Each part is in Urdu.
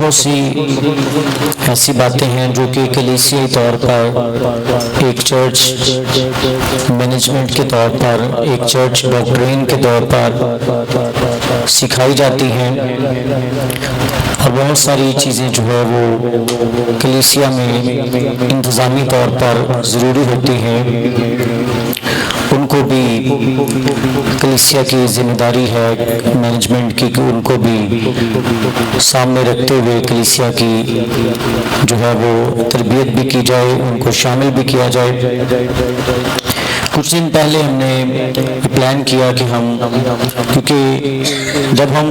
بہت سی ایسی باتیں ہیں جو کہ کلیسیائی طور پر ایک چرچ مینجمنٹ کے طور پر، ایک چرچ ڈاکٹرین کے طور پر سکھائی جاتی ہیں، اور بہت ساری چیزیں جو ہے وہ کلیسیا میں انتظامی طور پر ضروری ہوتی ہیں، ان کو بھی کلیسیا کی ذمہ داری ہے مینجمنٹ کی کہ ان کو بھی سامنے رکھتے ہوئے کلیسیا کی جو ہے وہ تربیت بھی کی جائے، ان کو شامل بھی کیا جائے۔ کچھ دن پہلے ہم نے پلان کیا کہ کیونکہ جب ہم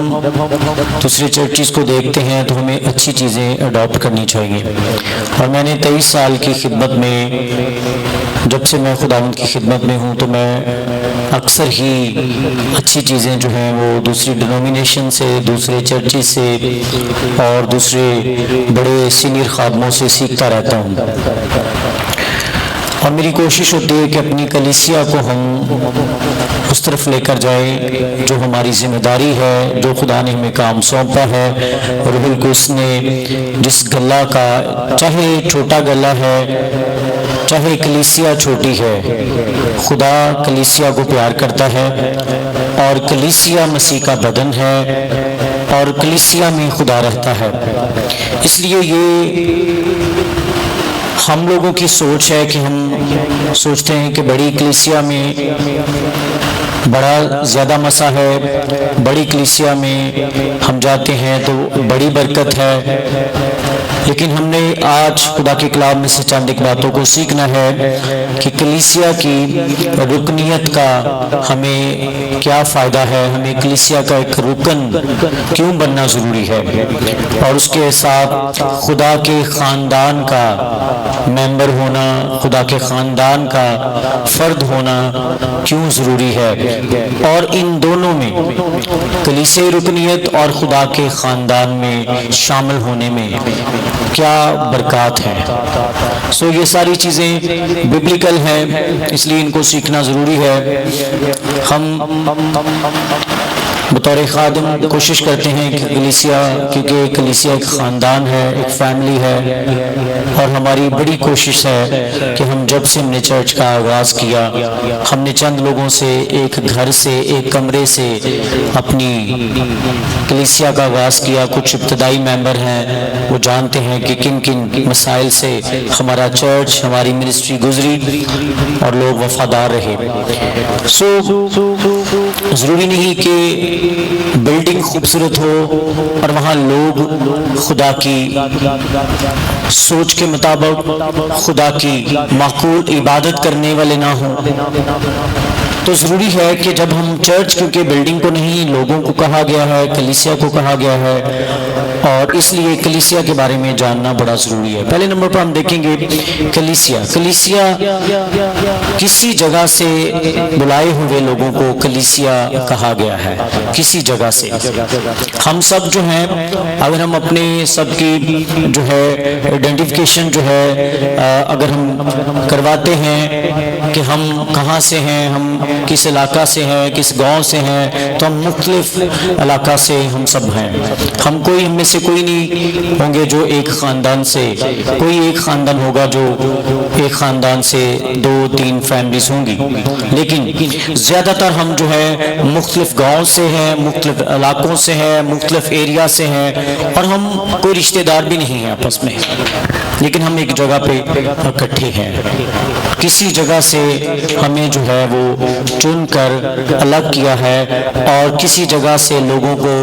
دوسرے چرچز کو دیکھتے ہیں تو ہمیں اچھی چیزیں اڈاپٹ کرنی چاہیے، اور میں نے 23 سال کی خدمت میں، جب سے میں خداوند کی خدمت میں ہوں تو میں اکثر ہی اچھی چیزیں جو ہیں وہ دوسری ڈینومینیشن سے، دوسرے چرچز سے اور دوسرے بڑے سینئر خادموں سے سیکھتا رہتا ہوں، اور میری کوشش ہوتی ہے کہ اپنی کلیسیا کو ہم اس طرف لے کر جائیں جو ہماری ذمہ داری ہے، جو خدا نے ہمیں کام سونپا ہے، روح القدس نے جس گلہ کا، چاہے چھوٹا گلہ ہے، چاہے کلیسیا چھوٹی ہے، خدا کلیسیا کو پیار کرتا ہے، اور کلیسیا مسیح کا بدن ہے، اور کلیسیا میں خدا رہتا ہے۔ اس لیے یہ ہم لوگوں کی سوچ ہے کہ ہم سوچتے ہیں کہ بڑی کلیسیا میں بڑا زیادہ مسا ہے، بڑی کلیسیا میں ہم جاتے ہیں تو بڑی برکت ہے، لیکن ہم نے آج خدا کے کلام میں سے چند ایک باتوں کو سیکھنا ہے کہ کلیسیا کی رکنیت کا ہمیں کیا فائدہ ہے، ہمیں کلیسیا کا ایک رکن کیوں بننا ضروری ہے، اور اس کے ساتھ خدا کے خاندان کا ممبر ہونا، خدا کے خاندان کا فرد ہونا کیوں ضروری ہے، اور ان دونوں میں کلیسیائی رکنیت اور خدا کے خاندان میں شامل ہونے میں کیا برکات ہیں۔ یہ ساری چیزیں ببلیکل ہیں، اس لیے ان کو سیکھنا ضروری ہے۔ ہم بطور خادم کوشش کرتے ہیں کہ کلیسیا، کیونکہ کلیسیا ایک خاندان ہے، ایک فیملی ہے، اور ہماری بڑی کوشش ہے کہ ہم جب سے ہم نے چرچ کا آغاز کیا، ہم نے چند لوگوں سے، ایک گھر سے، ایک کمرے سے اپنی کلیسیا کا آغاز کیا۔ کچھ ابتدائی ممبر ہیں، وہ جانتے ہیں کہ کن کن مسائل سے ہمارا چرچ، ہماری منسٹری گزری، اور لوگ وفادار رہے۔ ضروری نہیں کہ بلڈنگ خوبصورت ہو اور وہاں لوگ خدا کی سوچ کے مطابق خدا کی معقول عبادت کرنے والے نہ ہوں۔ تو ضروری ہے کہ جب ہم چرچ، کیونکہ بلڈنگ کو نہیں، لوگوں کو کہا گیا ہے، کلیسیا کو کہا گیا ہے، اور اس لیے کلیسیا کے بارے میں جاننا بڑا ضروری ہے۔ پہلے نمبر پر ہم دیکھیں گے کلیسیا کسی جگہ سے بلائے ہوئے لوگوں کو کلیسیا کہا گیا ہے، کسی جگہ سے۔ ہم سب جو ہیں، اگر ہم اپنے سب کی جو ہے آئیڈینٹیفیکیشن جو ہے اگر ہم کرواتے ہیں کہ ہم کہاں سے ہیں، ہم کس علاقہ سے ہیں، کس گاؤں سے ہیں، تو ہم مختلف علاقہ سے ہم سب ہیں۔ ہم میں سے کوئی نہیں ہوں گے جو ایک خاندان سے، کوئی ایک خاندان ہوگا جو ایک خاندان سے 2-3 فیملیز ہوں گی، لیکن زیادہ تر ہم جو ہے مختلف گاؤں سے ہیں، مختلف علاقوں سے ہیں، مختلف ایریا سے ہیں، اور ہم کوئی رشتہ دار بھی نہیں ہیں آپس میں، لیکن ہم ایک جگہ پہ اکٹھے ہیں۔ کسی جگہ سے ہمیں جو ہے وہ چن کر الگ کیا ہے، اور کسی جگہ سے لوگوں کو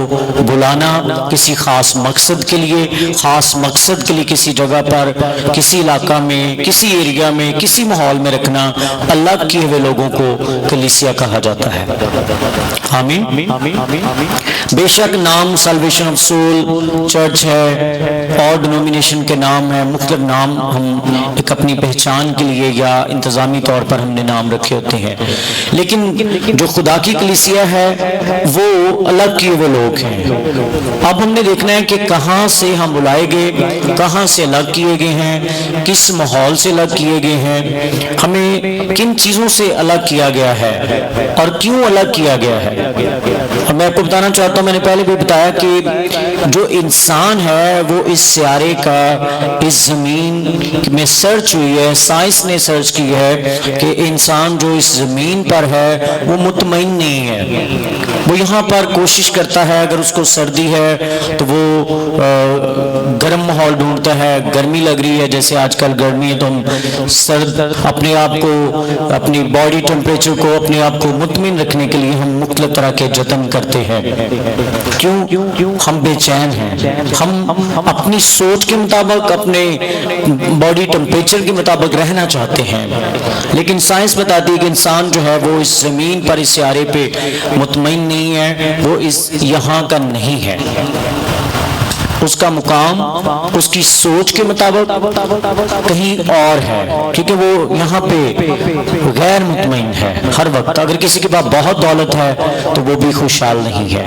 بلانا کسی خاص مقصد کے لیے کسی جگہ پر، کسی علاقہ میں، کسی ایریا میں، کسی ماحول میں رکھنا، الگ کیے ہوئے لوگوں کو کلیسیا کہا جاتا ہے۔ آمین۔ بے شک نام سیلویشن آف سول چرچ ہے، اور ڈینومینیشن کے نام ہے، مختلف نام ہم ایک اپنی پہچان کے لیے یا انتظامی طور پر ہم نے نام رکھے ہوتے ہیں، لیکن جو خدا کی کلیسیا ہے وہ الگ کیے ہوئے لوگ ہیں۔ اب ہم نے دیکھنا ہے کہ کہاں سے ہم بلائے گئے، کہاں سے الگ کیے گئے ہیں، کس ماحول سے الگ کیے گئے ہیں، ہمیں کن چیزوں سے الگ کیا گیا ہے، اور کیوں الگ کیا گیا ہے۔ اور میں آپ کو بتانا چاہتا ہوں، میں نے پہلے بھی بتایا کہ جو انسان ہے وہ اس سیارے کا اس زمین میں سرچ ہوئی ہے، سائنس نے سرچ کی ہے کہ انسان جو اس زمین پر ہے وہ مطمئن نہیں ہے. وہ یہاں پر کوشش کرتا ہے، اگر اس کو سردی ہے تو وہ گرم ماحول ڈھونڈتا ہے. گرمی لگ رہی ہے، جیسے آج کل گرمی ہے، تو ہم سرد اپنے آپ کو، اپنی باڈی ٹیمپریچر کو، اپنے آپ کو مطمئن رکھنے کے لیے ہم مختلف طرح کے جتن کرتے ہیں. کیوں؟ ہم بے چین ہیں. ہم اپنی سوچ کے مطابق، اپنے باڈی ٹیمپریچر کے مطابق رہنا چاہتے ہیں. لیکن سائنس بتاتی ہے کہ انسان جو ہے وہ اس زمین پر، اس سیارے پہ مطمئن نہیں ہے. وہ اس یہاں کا نہیں ہے. اس کا مقام اس کی سوچ کے مطابق کہیں اور ہے، کیونکہ وہ یہاں پہ غیر مطمئن ہے ہر وقت. اگر کسی کے پاس بہت دولت ہے تو وہ بھی خوشحال نہیں ہے،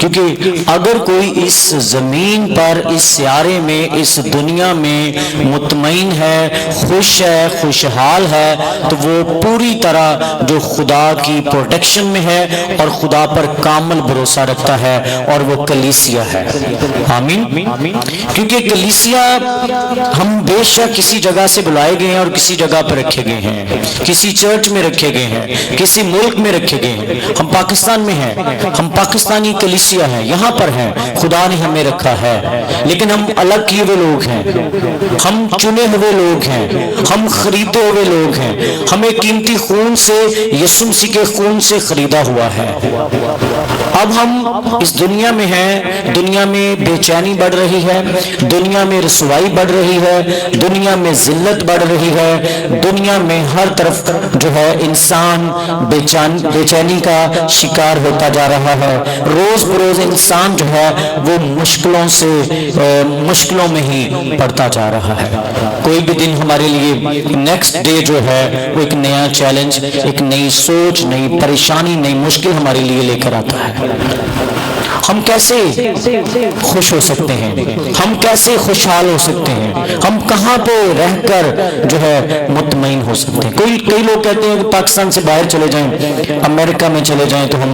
کیونکہ اگر کوئی اس زمین پر، اس سیارے میں، اس دنیا میں مطمئن ہے، خوش ہے، خوشحال ہے، تو وہ پوری طرح جو خدا کی پروٹیکشن میں ہے اور خدا پر کامل بھروسہ رکھتا ہے، اور وہ کلیسیا ہے. آمین. کیونکہ کلیسیا، ہم بے شک کسی جگہ سے بلائے گئے ہیں اور کسی جگہ پر رکھے گئے ہیں، کسی چرچ میں رکھے گئے ہیں، کسی ملک میں رکھے گئے ہیں. ہم پاکستان میں ہیں، ہم پاکستانی کلیسیا ہیں، یہاں پر ہیں، خدا نے ہمیں رکھا ہے. لیکن ہم الگ کیے ہوئے لوگ ہیں، ہم چنے ہوئے لوگ ہیں، ہم خریدے ہوئے لوگ ہیں. ہمیں قیمتی خون سے، یسوع مسیح کے خون سے خریدا ہوا ہے. اب ہم اس دنیا میں ہیں، دنیا میں بے چینی بڑھ رہی ہے، دنیا میں رسوائی بڑھ رہی ہے، دنیا میں ذلت بڑھ رہی ہے، دنیا میں ہر طرف جو ہے انسان بے چینی کا شکار ہوتا جا رہا ہے. روز بروز انسان جو ہے وہ مشکلوں میں ہی پڑتا جا رہا ہے. کوئی بھی دن ہمارے لیے، نیکسٹ ڈے جو ہے وہ ایک نیا چیلنج، ایک نئی سوچ، نئی پریشانی، نئی مشکل ہمارے لیے لے کر آتا ہے. ہم کیسے خوش ہو سکتے ہیں؟ ہم کیسے خوشحال ہو سکتے ہیں؟ ہم کہاں پہ رہ کر جو ہے مطمئن ہو سکتے ہیں؟ کئی لوگ کہتے ہیں کہ پاکستان سے باہر چلے جائیں، امریکہ میں چلے جائیں تو ہم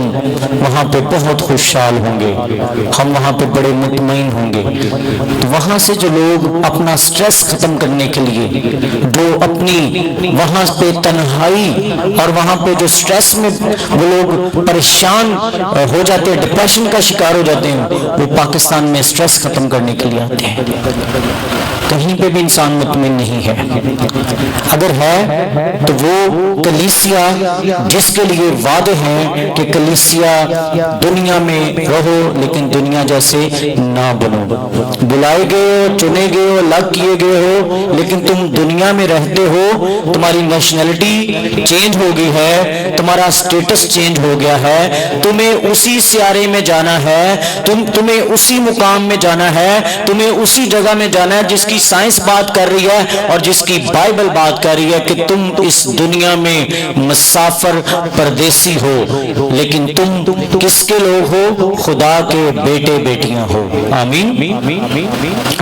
وہاں پہ بہت خوشحال ہوں گے، ہم وہاں پہ بڑے مطمئن ہوں گے. تو وہاں سے جو لوگ اپنا سٹریس ختم کرنے کے لیے، جو اپنی وہاں پہ تنہائی اور وہاں پہ جو سٹریس میں وہ لوگ پریشان ہو جاتے ہیں، ڈپریشن کا شکار ہو جاتے ہیں، وہ پاکستان میں سٹریس ختم کرنے کے لیے آتے ہیں. کہیں پہ بھی انسان مطمئن نہیں ہے. اگر ہے تو وہ کلیسیا جس کے لیے وعدے ہیں کہ کلیسیا دنیا میں رہو لیکن دنیا جیسے نہ بنو. بلائے گئے ہو، چنے گئے ہو، الگ کیے گئے ہو، لیکن تم دنیا میں رہتے ہو. تمہاری نیشنلٹی چینج ہو گئی ہے، تمہارا سٹیٹس چینج ہو گیا ہے. تمہیں اسی سیارے میں جانا ہے، تمہیں اسی مقام میں جانا ہے، تمہیں اسی جگہ میں جانا ہے جس کی سائنس بات کر رہی ہے اور جس کی بائبل بات کر رہی ہے کہ تم اس دنیا میں مسافر پردیسی ہو، لیکن تم کس کے لوگ ہو؟ خدا کے بیٹے بیٹیاں ہو. آمین.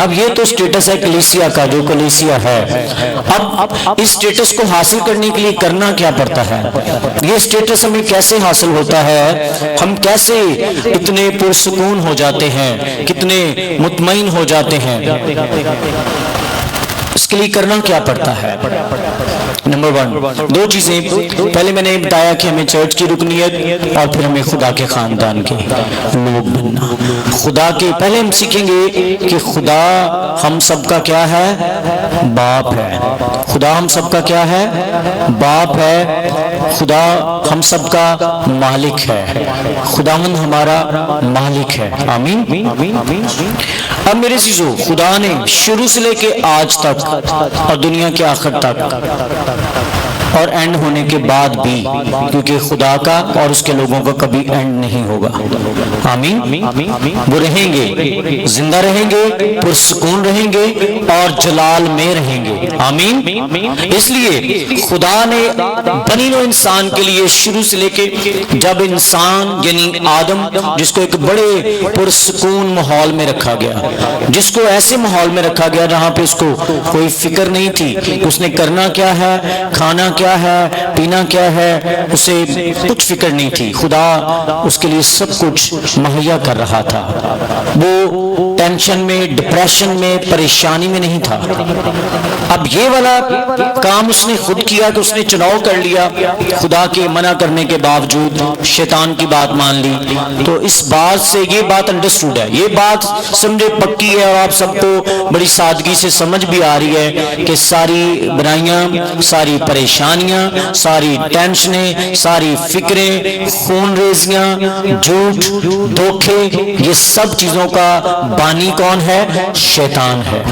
اب یہ تو سٹیٹس ہے کلیسیا کا، جو کلیسیا ہے. اب اس سٹیٹس کو حاصل کرنے کے لیے کرنا کیا پڑتا ہے؟ یہ سٹیٹس ہمیں کیسے حاصل ہوتا ہے؟ ہم کیسے اتنے پرسکون ہو جاتے ہیں، کتنے مطمئن ہو جاتے ہیں؟ اس کے لیے کرنا کیا پڑتا ہے؟ نمبر 1، 2 چیزیں. پہلے میں نے بتایا کہ ہمیں چرچ کی رکنیت اور پھر ہمیں خدا کے خاندان کے لوگ بننا. خدا کے پہلے ہم سیکھیں گے کہ خدا ہم سب کا کیا ہے؟ باپ ہے. خدا ہم سب کا کیا ہے؟ باپ ہے. خدا ہم سب کا مالک ہے. خداوند ہمارا مالک ہے. آمین. اب میرے عزیزو، خدا نے شروع سے لے کے آج تک اور دنیا کے آخر تک اور اینڈ ہونے کے بعد بھی، کیونکہ خدا کا اور اس کے لوگوں کا کبھی اینڈ نہیں ہوگا. آمین. وہ رہیں گے، زندہ رہیں گے، پرسکون رہیں گے اور جلال میں رہیں گے. آمین. اس لیے خدا نے بنی نوع انسان کے لیے شروع سے لے کے، جب انسان یعنی آدم، جس کو ایک بڑے پرسکون ماحول میں رکھا گیا، جس کو ایسے ماحول میں رکھا گیا جہاں پہ اس کو کوئی فکر نہیں تھی کہ اس نے کرنا کیا ہے، کھانا کیا ہے پینا کیا ہے اسے کچھ فکر نہیں تھی. خدا اس کے لیے سب کچھ مہیا کر رہا تھا. وہ ٹینشن میں، ڈپریشن میں، پریشانی میں نہیں تھا. اب یہ والا کام اس نے خود کیا کہ اس نے چناؤ کر لیا، خدا کے منع کرنے کے باوجود شیطان کی بات مان لی. تو اس بات سے یہ بات انڈرسٹوڈ ہے، یہ بات سمجھے پکی ہے، اور آپ سب کو بڑی سادگی سے سمجھ بھی آ رہی ہے کہ ساری برائیاں، ساری پریشانیاں، ساری ٹینشنیں، ساری فکریں، خون ریزیاں، جھوٹ، دھوکے، یہ سب چیزوں کا بانی کون ہے؟ شیطان ہے.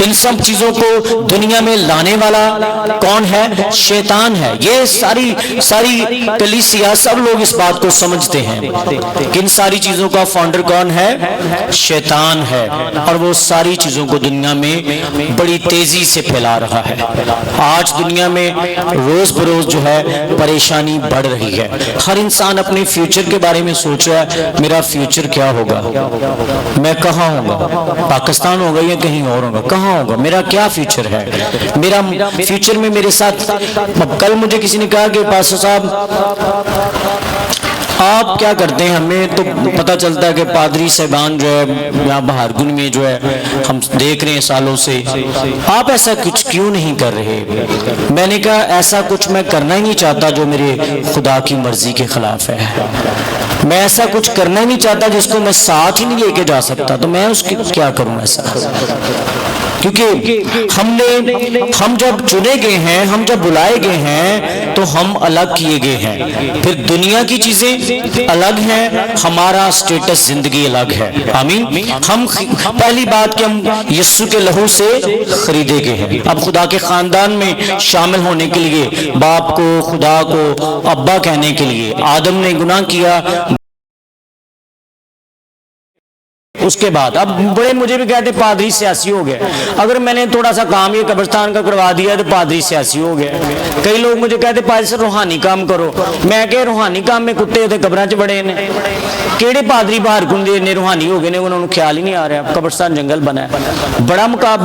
ان سب چیزوں کو دنیا میں لانے والا کون ہے؟ شیطان ہے. یہ ساری کلیسیا سب لوگ اس بات کو سمجھتے ہیں کہ ان ساری چیزوں کا فاؤنڈر کون ہے؟ شیطان ہے. اور وہ ساری چیزوں کو دنیا میں بڑی تیزی سے پھیلا رہا ہے. آج دنیا میں روز بروز جو ہے پریشانی بڑھ رہی ہے. ہر انسان اپنے فیوچر کے بارے میں سوچ رہا ہے، میرا فیوچر کیا ہوگا، میں کہاں ہوگا، پاکستان ہوگا یا کہیں اور ہوگا، کہاں ہوگا، میرا کیا فیوچر ہے، میرا فیوچر میں میرے ساتھ. کل مجھے کسی نے کہا کہ پاسٹر صاحب آپ کیا کرتے ہیں؟ ہمیں تو پتہ چلتا ہے کہ پادری صاحبان جو ہے یہاں بہارگن میں جو ہے ہم دیکھ رہے ہیں سالوں سے، آپ ایسا کچھ کیوں نہیں کر رہے؟ میں نے کہا ایسا کچھ میں کرنا ہی نہیں چاہتا جو میرے خدا کی مرضی کے خلاف ہے. میں ایسا کچھ کرنا ہی نہیں چاہتا جس کو میں ساتھ ہی نہیں لے کے جا سکتا، تو میں اس کی کیا کروں ایسا؟ کیونکہ ہم جب چنے گئے ہیں، ہم جب بلائے گئے ہیں تو ہم الگ کیے گئے ہیں. پھر دنیا کی چیزیں الگ ہیں، ہمارا سٹیٹس زندگی الگ ہے. آمین. ہم پہلی بات کہ ہم یسوع کے لہو سے خریدے گئے ہیں. اب خدا کے خاندان میں شامل ہونے کے لیے باپ کو، خدا کو ابا کہنے کے لیے آدم نے گناہ کیا. اس کے بعد اب بڑے مجھے بھی کہتے پادری سیاسی ہو گئے. اگر میں نے تھوڑا سا کام یہ قبرستان کا کروا دیا تو پادری سیاسی ہو گیا. کئی لوگ مجھے کہتے پادری سے روحانی کام کرو. میں کہ روحانی کام میں کتے ہوتے قبراں چ بڑے نے، کیڑے پادری باہر گندے نے روحانی ہو گئے نے، انہوں نے خیال ہی نہیں آ رہا. قبرستان جنگل بنا ہے.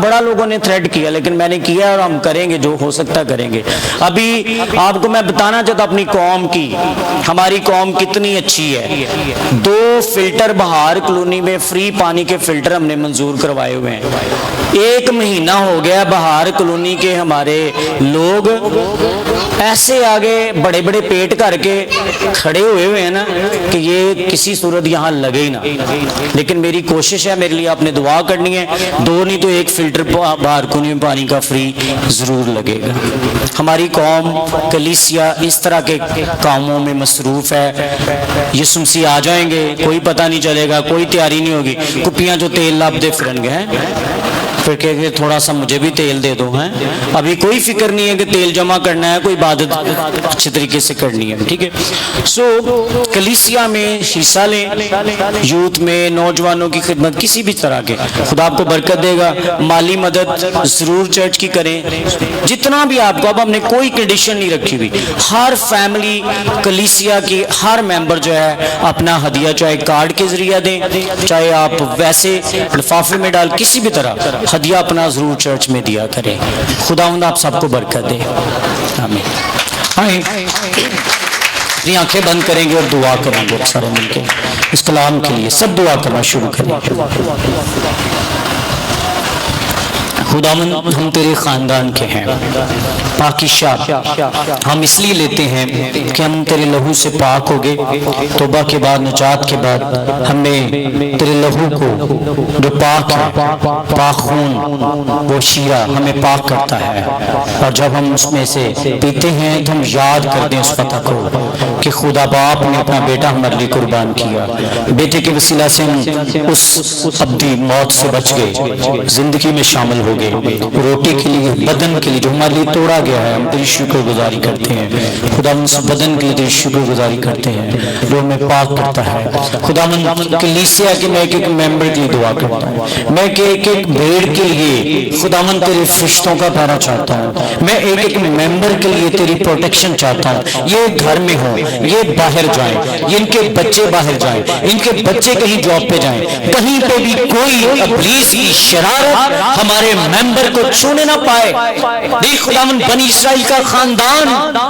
بڑا لوگوں نے تھریٹ کیا، لیکن میں نے کیا اور ہم کریں گے، جو ہو سکتا کریں گے. ابھی آپ کو میں بتانا چاہتا اپنی قوم کی، ہماری قوم کتنی اچھی ہے. 2 فلٹر بہار کلونی میں فری پانی کے فلٹر ہم نے منظور کروائے ہوئے ہیں. 1 مہینہ ہو گیا بہار کلونی کے ہمارے لوگ ایسے آگے بڑے بڑے پیٹ کر کے کھڑے ہوئے ہیں نا کہ یہ کسی صورت یہاں لگے ہی نہ. لیکن میری کوشش ہے، میرے لیے آپ نے دعا کرنی ہے، 2 نہیں تو 1 فلٹر بہار کلونی میں پانی کا فری ضرور لگے گا. ہماری قوم کلیسیا اس طرح کے کاموں میں مصروف ہے. یسوع مسیح آ جائیں گے، کوئی پتہ نہیں چلے گا، کوئی تیاری نہیں ہوگی. کپیاں جو تیل لابدے پھرن گے ہیں، پھر کہ تھوڑا سا مجھے بھی تیل دے دو ہیں. ابھی کوئی فکر نہیں ہے کہ تیل جمع کرنا ہے، کوئی عبادت اچھے طریقے سے کرنی ہے. ٹھیک ہے. سو کلیسیا میں حصہ لیں، یوتھ میں، نوجوانوں کی خدمت کسی بھی طرح کے. خدا آپ کو برکت دے گا. مالی مدد ضرور چرچ کی کریں جتنا بھی آپ کو. اب ہم نے کوئی کنڈیشن نہیں رکھی ہوئی. ہر فیملی کلیسیا کی ہر ممبر جو ہے اپنا ہدیہ چاہے کارڈ کے ذریعہ دیں، چاہے آپ ویسے لفافے میں ڈال، کسی بھی طرح ہدیہ اپنا ضرور چرچ میں دیا کریں. خداوند آپ سب کو برکت دے. آمین. آئیں اپنی آنکھیں بند کریں گے اور دعا کریں گے سارے مل کے. اس کلام کے لیے سب دعا کرنا شروع کریں. خداوند ہم تیرے خاندان کے ہیں، پاکی شاہ ہم اس لیے لیتے ہیں کہ ہم تیرے لہو سے پاک ہو گئے. توبہ کے بعد، نجات کے بعد ہمیں تیرے لہو کو جو پاک ہے، پاک خون، وہ شیرہ ہمیں پاک کرتا ہے. اور جب ہم اس میں سے پیتے ہیں تو ہم یاد کرتے ہیں اس فتح کو کہ خدا باپ نے اپنا بیٹا ہمارے لیے قربان کیا. بیٹے کے وسیلہ سے ہم اس ابدی موت سے بچ گئے، زندگی میں شامل ہو گئے. روٹی کے لیے، بدن کے لیے جو ہمارے لیے توڑا گیا ہے، ہم تیری شکر گزاری کرتے ہیں. خدا اس بدن کے لیے تیری شکر گزاری کرتے ہیں جو ہمیں پاک کرتا ہے. خدا کلیسیا کے میں ایک ایک ممبر کے لیے دعا کرتا ہوں. میں کہ ایک ایک بھیڑ کے لیے خداوند تیرے فرشتوں کا پہرا چاہتا ہوں. میں ایک ایک ممبر کے لیے تیری پروٹیکشن چاہتا ہوں. یہ گھر میں ہوں، یہ باہر جائیں، ان کے بچے باہر جائیں، ان کے بچے کہیں جاب پہ جائیں، کہیں پہ بھی کوئی ابلیس کی شرارت ہمارے ممبر کو چھونے نہ پائے۔ دیکھ خداوند بنی اسرائیل کا خاندان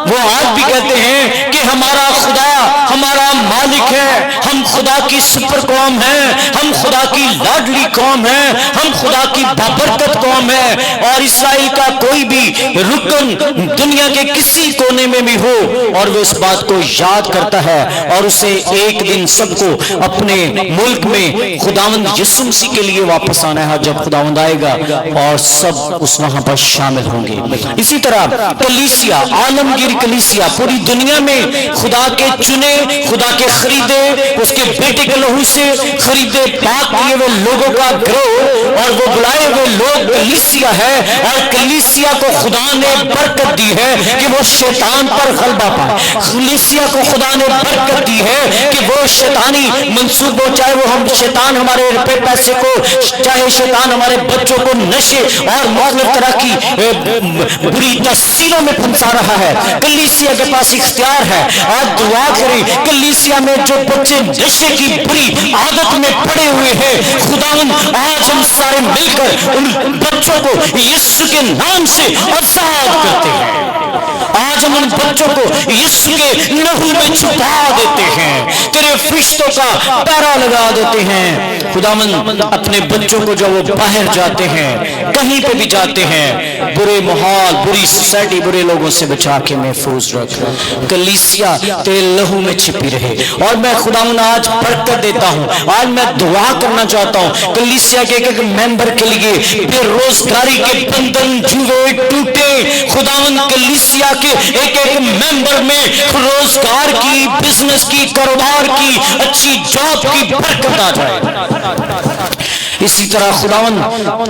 وہ آج بھی کہتے ہیں کہ ہمارا خدا ہمارا مالک ہے، ہم خدا کی سپر قوم ہیں، ہم خدا کی لاڈلی قوم ہیں، ہم خدا کی بابرکت قوم ہے۔ اور اسرائیل کا کوئی بھی رکن دنیا کے کسی کونے میں بھی ہو اور وہ اس بات کو یاد کرتا ہے اور اسے ایک دن سب کو اپنے ملک میں خداوند یسوع مسیح کے لیے واپس آنا ہے جب خداوند آئے گا اور سب اس وہاں پر شامل ہوں گے۔ اسی طرح کلیسیا، عالمگیر کلیسیا پوری دنیا میں خدا کے چنے، خدا کے خریدے، اس کے بیٹے کے لہو سے خریدے پاک کیے ہوئے لوگوں کا گروہ اور وہ بلائے ہوئے لوگ کلیسیا ہے۔ اور کلیسیا کو خدا نے برکت دی ہے کہ وہ شیطان پر غلبہ پائے۔ کلیسیا کو خدا نے برکت دی ہے کہ وہ شیطانی منصوبوں، چاہے وہ ہم شیطان ہمارے روپے پیسے کو، چاہے شیطان ہمارے بچوں کو نشے اور مختلف طرح کی بری تاثیروں میں پھنسا رہا ہے، کلیسیا کے پاس اختیار ہے۔ آج دعا کریں، کلیسیا میں جو بچے نشے کی بری عادت میں پڑے ہوئے ہیں، خداوند آج ہم سارے مل کر ان بچوں کو یسوع کے نام سے آزاد کرتے ہیں۔ آج ہم ان بچوں کو یسوع کے لہو میں چھپا دیتے ہیں، تیرے فرشتوں کا پہرا لگا دیتے ہیں۔ خداوند اپنے بچوں کو جو وہ باہر جاتے ہیں، کہیں پہ بھی جاتے ہیں، برے ماحول، بری سوسائٹی، برے لوگوں سے بچا کے محفوظ رکھ۔ کلیسیا تیرے لہو میں چھپی رہے۔ اور میں خداوند آج برکت دیتا ہوں، آج میں دعا کرنا چاہتا ہوں کلیسیا کے ایک ممبر کے لیے بے روزگاری کے بندھن جوئے ٹوٹے۔ خداوند کلیسیا کے ایک ایک ممبر میں روزگار کی، بزنس کی، کاروبار کی، اچھی جاب کی برکت آ جائے۔ اسی طرح خداوند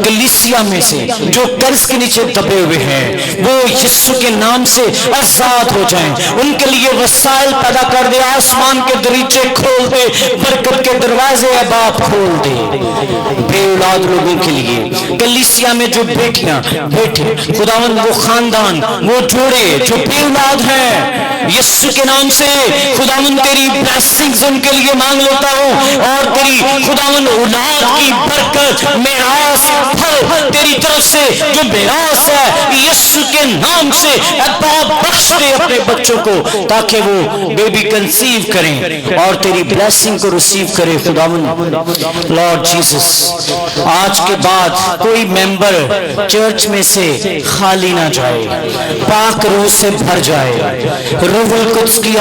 کلیسیا میں سے جو قرض کے نیچے دبے ہوئے ہیں وہ یسوع کے نام سے آزاد ہو جائیں، ان کے لیے وسائل پیدا کر دے، آسمان کے دریچے کھول دے، برکت کے دروازے اب آپ کھول دے بے اولاد لوگوں کے لیے۔ کلیسیا میں جو بیٹیاں بیٹے، خداوند وہ خاندان، وہ جوڑے جو بے اولاد ہیں، یسوع کے نام سے خداوند تیری بلیسنگز ان کے لیے مانگ لیتا ہوں، اور تیری خداوند اولاد کی برکت، میراث، پھل تیری طرف سے جو میراث ہے یسوع کے نام سے ابا بخش دے اپنے بچوں کو، تاکہ وہ بیبی کنسیو کریں اور تیری بلیسنگ کو ریسیو کرے۔ خداوند لارڈ جیسس، آج کے بعد کوئی ممبر چرچ میں سے خالی نہ جائے، پاک روح سے بھر جائے، روح القدس کی